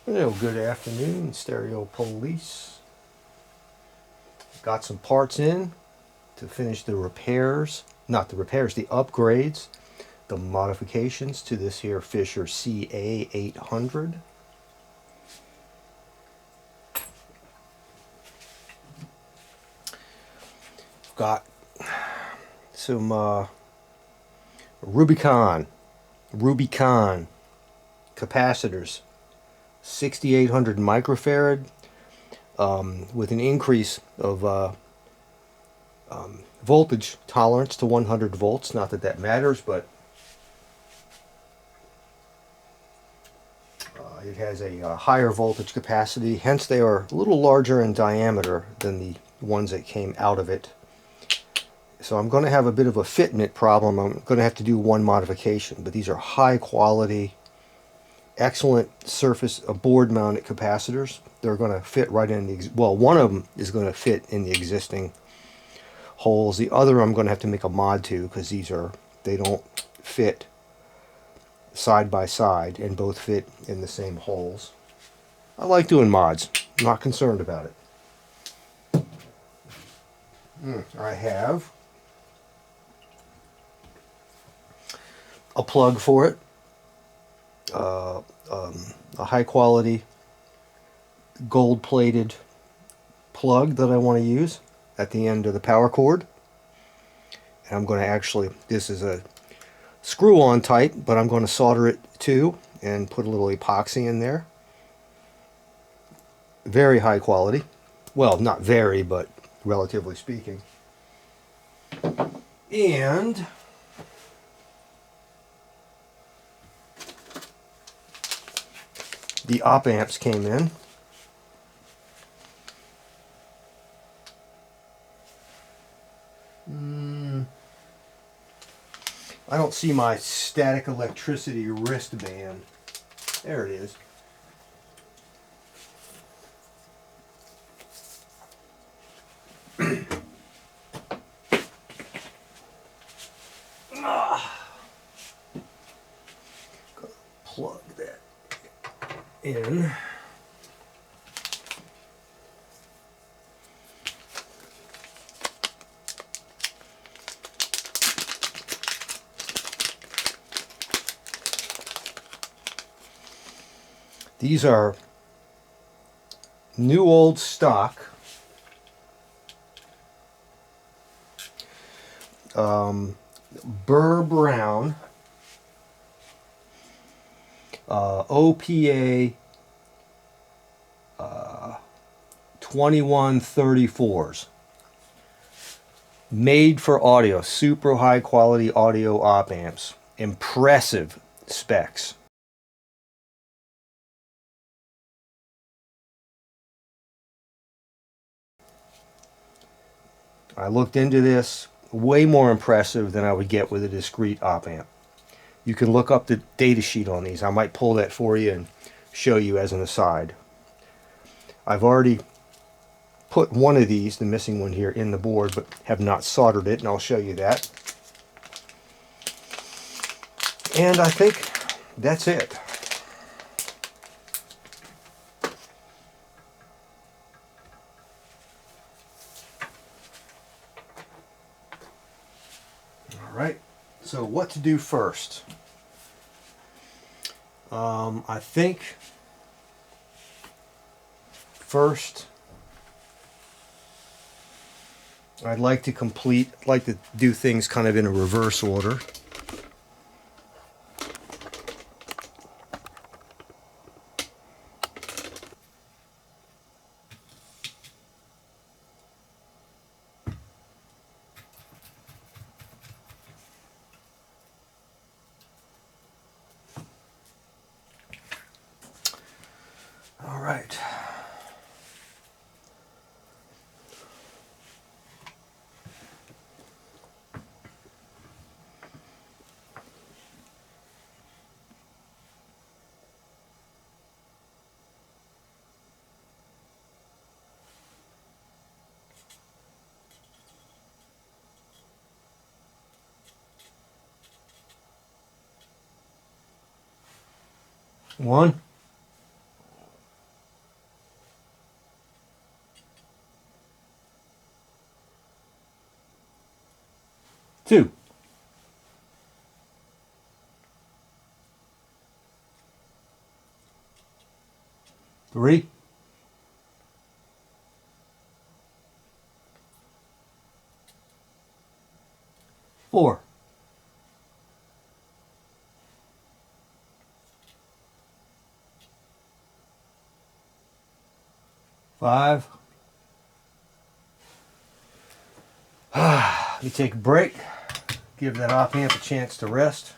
Well, good afternoon, Stereo Police. Got some parts in to finish the repairs, not the repairs, the upgrades, the modifications to this here Fisher CA-800. Got some Rubicon capacitors, 6800 microfarad, with an increase of voltage tolerance to 100 volts. Not that that matters, but it has a higher voltage capacity. Hence, they are a little larger in diameter than the ones that came out of it. So I'm going to have a bit of a fitment problem. I'm going to have to do one modification, but these are high quality, excellent surface board mounted capacitors. They're going to fit right in the, well, one of them is going to fit in the existing holes. The other I'm going to have to make a mod to, because they don't fit side by side and both fit in the same holes. I like doing mods. I'm not concerned about it. I have a plug for it, a high quality gold plated plug that I want to use at the end of the power cord. And I'm going to actually, this is a screw on type, but I'm going to solder it too and put a little epoxy in there. Very high quality. Well, not very, but relatively speaking. And the op amps came in. I don't see my static electricity wristband. There it is. Plug that in. These are new old stock. Burr Brown OPA 2134s. Made for audio. Super high quality audio op amps. Impressive specs. I looked into this. Way more impressive than I would get with a discrete op amp. You can look up the data sheet on these. I might pull that for you and show you as an aside. I've already put one of these, the missing one here, in the board, but have not soldered it, and I'll show you that. And I think that's it. Alright, so what to do first? I think first I'd like to do things kind of in a reverse order. All right. One, 2. Three. 4. 5. Let me take a break. Give that op amp a chance to rest.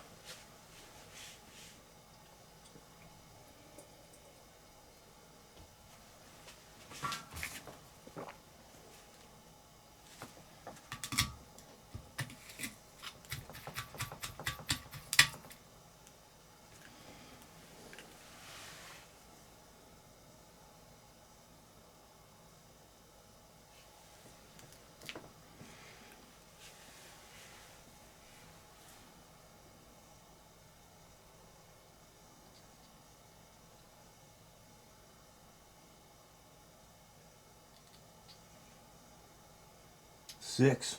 6.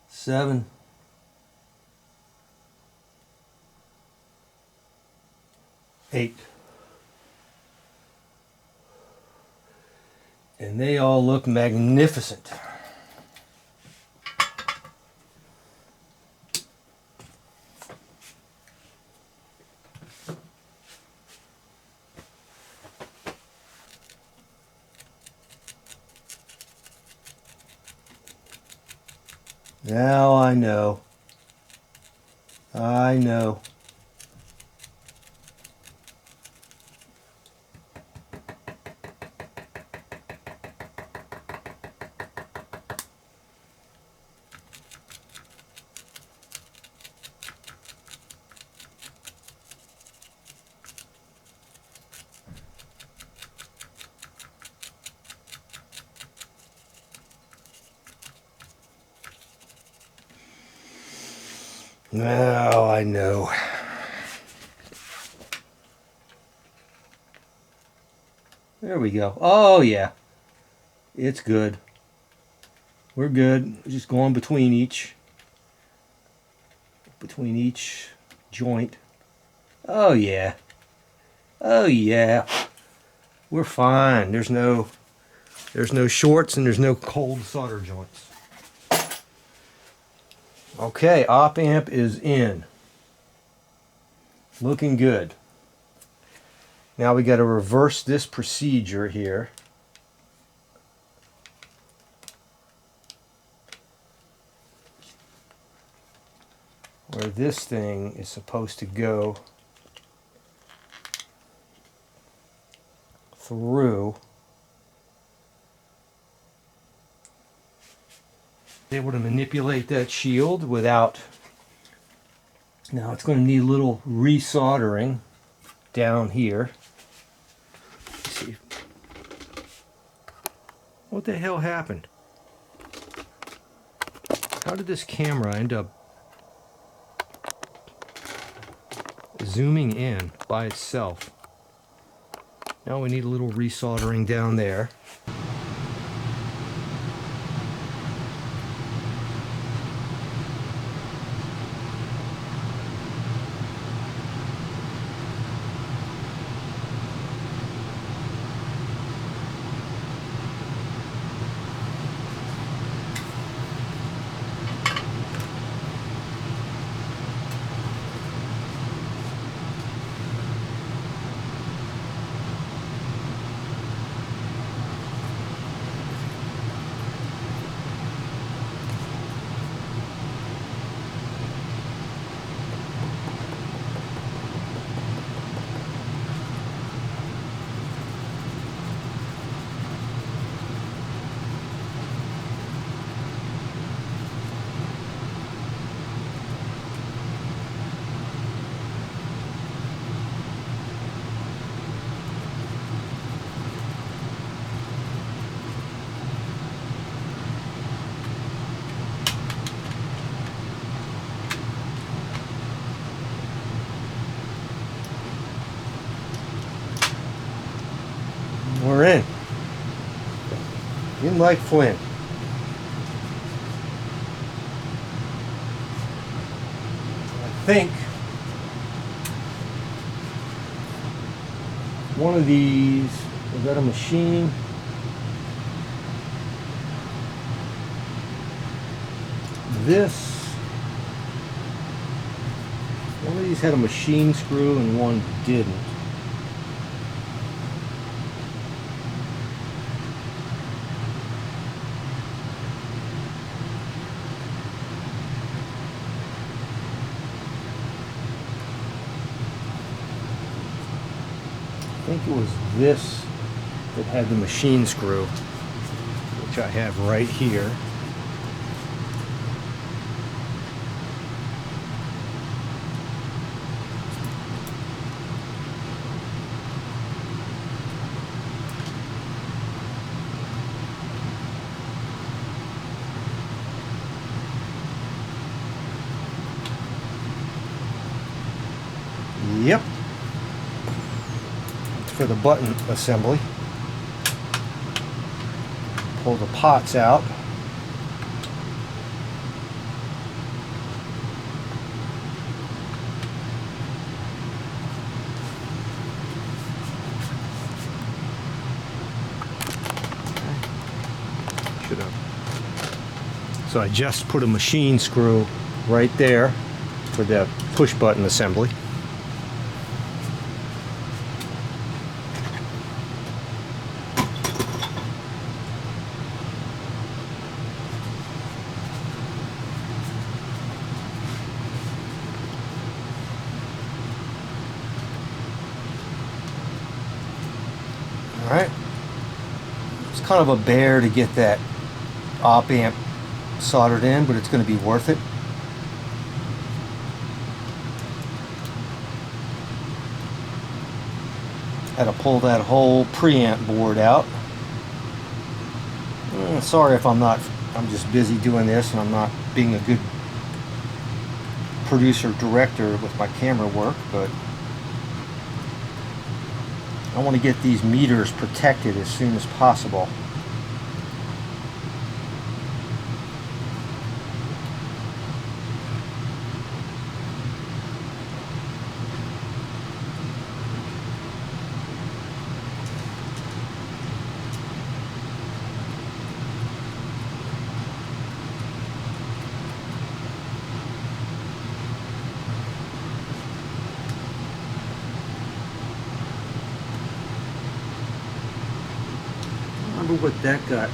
7. 8. And they all look magnificent. Now I know. I know. Now I know. There we go. Oh yeah. It's good. We're good. We're just going between each joint. Oh yeah. Oh yeah. We're fine. There's no shorts and there's no cold solder joints. Okay, op amp is in. Looking good. Now we got to reverse this procedure here. Where this thing is supposed to go through. Able to manipulate that shield without. Now it's going to need a little resoldering down here. Let's see. What the hell happened? How did this camera end up zooming in by itself? Now we need a little resoldering down there. Seemed like flint. I think one of these, is that a machine? One of these had a machine screw and one didn't. I think it was this that had the machine screw, which I have right here. Yep. It's for the button assembly. Pull the pots out. Should have. So I just put a machine screw right there for the push button assembly. Alright, it's kind of a bear to get that op amp soldered in, but it's going to be worth it. Had to pull that whole preamp board out. Sorry if I'm just busy doing this and I'm not being a good producer director with my camera work, but I want to get these meters protected as soon as possible. Remember what that got?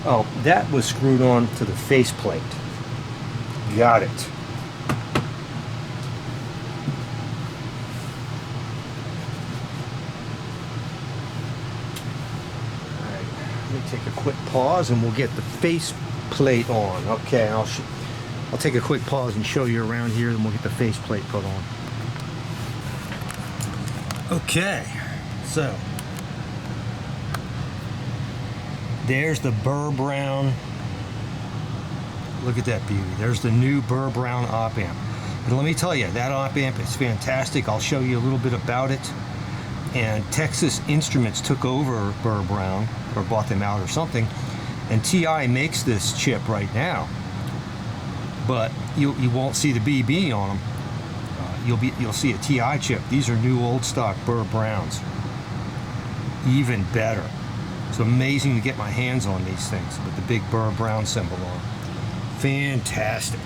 Oh, that was screwed on to the faceplate. Got it. Alright, let me take a quick pause and we'll get the faceplate on. Okay, I'll take a quick pause and show you around here, then we'll get the faceplate put on. Okay, so there's the Burr Brown. Look at that beauty. There's the new Burr Brown op amp. And let me tell you, that op amp is fantastic. I'll show you a little bit about it. And Texas Instruments took over Burr Brown, or bought them out or something. And TI makes this chip right now. But you won't see the BB on them. You'll see a TI chip. These are new old stock Burr Browns. Even better. It's amazing to get my hands on these things with the big Burr Brown symbol on. Fantastic.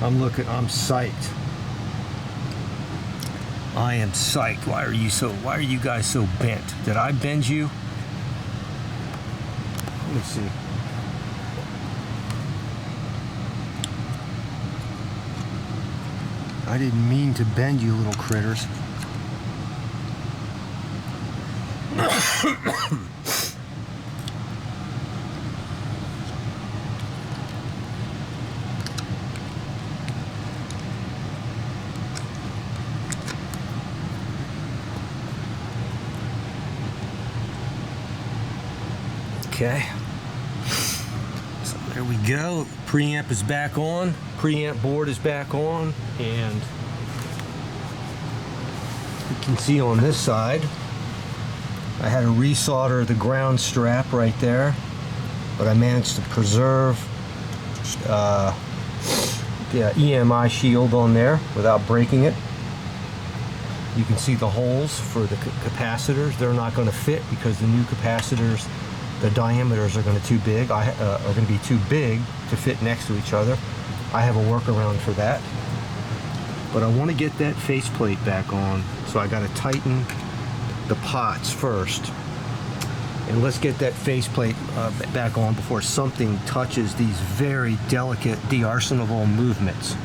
I'm psyched. I am psyched. Why are you guys so bent? Did I bend you? Let me see. I didn't mean to bend you, little critters. Okay, so there we go. Preamp is back on. Preamp board is back on, and you can see on this side I had to resolder the ground strap right there, but I managed to preserve the EMI shield on there without breaking it. You can see the holes for the capacitors. They're not going to fit because the new capacitors, the diameters are going to be too big to fit next to each other. I have a workaround for that, but I want to get that faceplate back on, so I got to tighten the pots first. And let's get that faceplate back on before something touches these very delicate de-arsonable movements.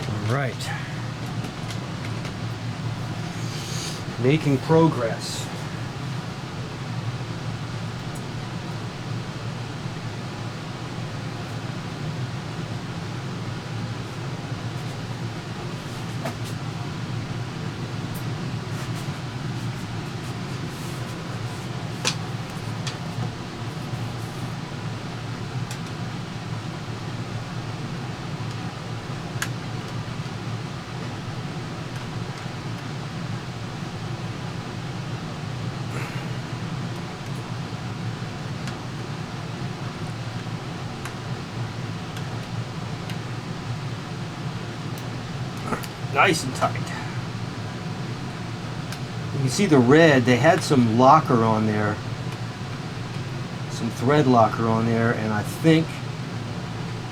All right. Making progress. Nice and tight. You can see the red, they had some locker on there, some thread locker on there, and I think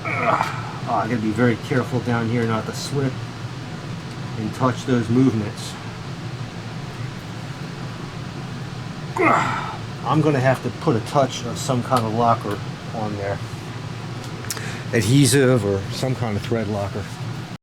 I gotta be very careful down here not to slip and touch those movements. I'm gonna have to put a touch of some kind of locker on there, adhesive or some kind of thread locker.